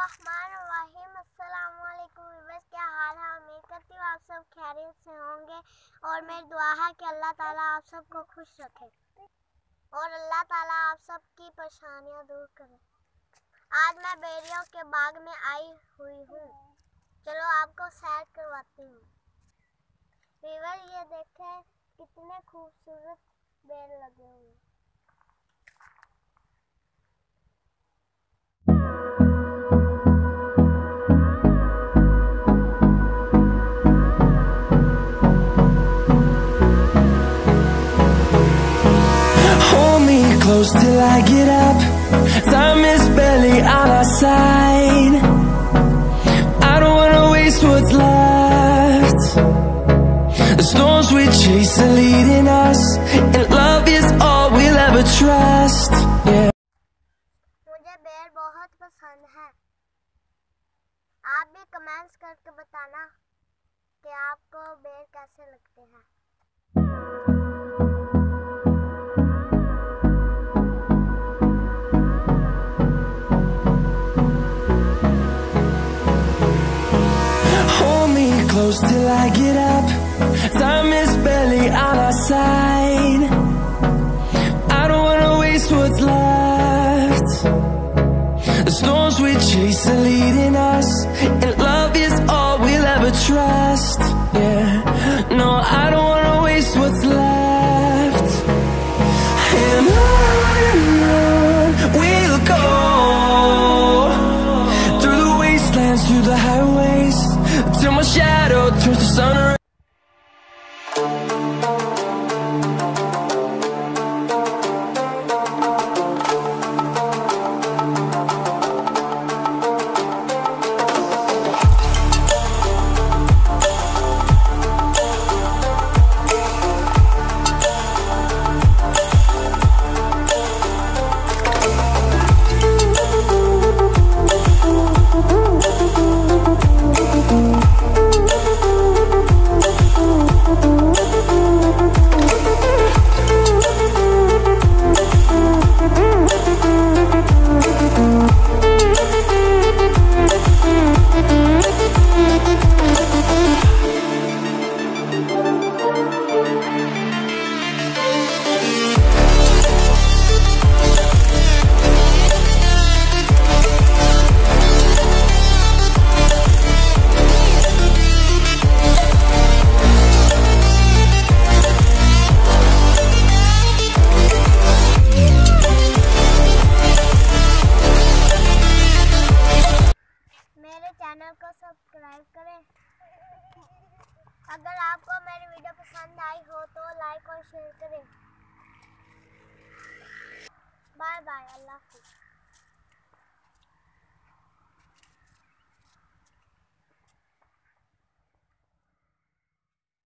बिस्मिल्लाहिर्रहमानिर्रहीम। अस्सलाम वालेकुम व्यूअर्स, क्या हाल है? उम्मीद करती हूँ आप सब खैरियत से होंगे और मेरी दुआ है कि अल्लाह ताला आप सबको खुश रखे और अल्लाह ताला आप सब की परेशानियाँ दूर करे। आज मैं बेरियों के बाग में आई हुई हूँ, चलो आपको सैर करवाती हूँ। व्यूअर ये देखें कितने खूबसूरत बेर लगे हुए हैं। Close till I get up. Time is barely on our side. I don't wanna waste what's left. The storms we chase are leading us, and love is all we'll ever trust. Yeah. मुझे बेर बहुत पसंद है। आप भी comments करके बताना कि आपको बेर कैसे लगते हैं। Close till I get up. Time is barely on our side. I don't wanna waste what's left. The storms we chase are leading us, and love is all we'll ever trust. Yeah, no, I don't wanna waste what's left. And on we'll go, through the wastelands, through the highways, till my shadow turns to sun rays. मेरे channel को subscribe करें। अगर आपको मेरी video पसंद आई हो तो like और शेयर करें।